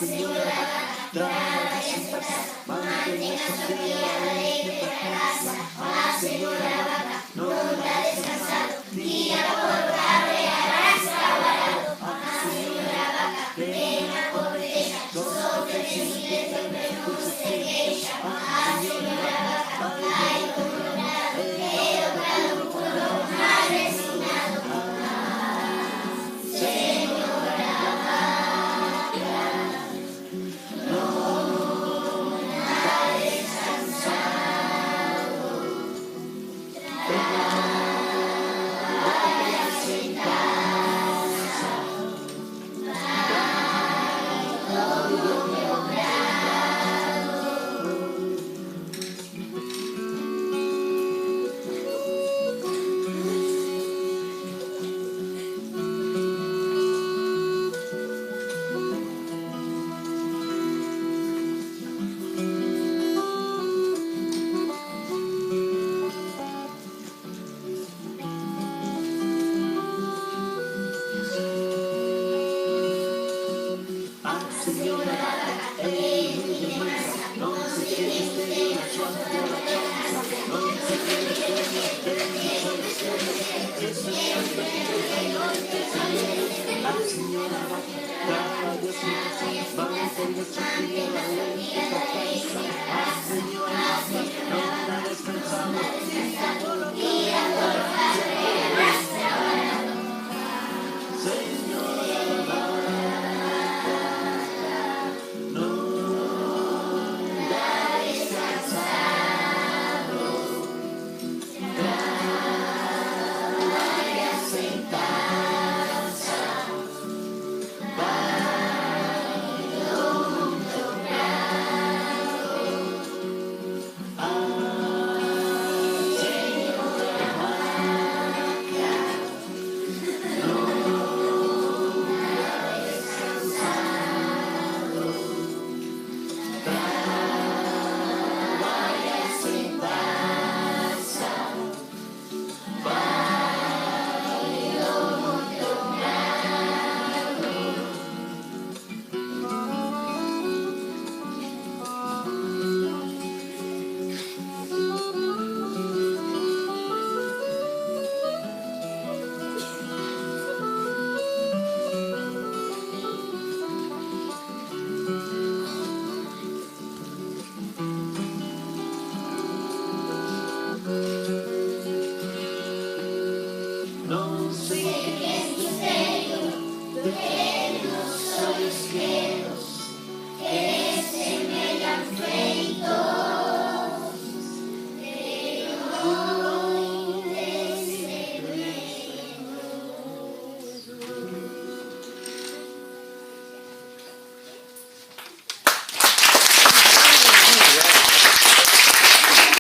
señora vaca, trabaja sin pasar, mantenga su día la ley de casa. Señora vaca, no la descansado, día por tarde arrastra barato. Señora vaca, venga por ella, sobre miles de prejuicios que ella. Señora vaca, hay coronado, educado, pueblo más resignado. Señora vaca, no la descansado. Señora vaca, muy mansa, no se quiere usted la chota de la chanza, no se quiere usted la señora vaca, traga Dios mi razón, mantenga su día la ley de casa. Señora vaca, no la descansamos,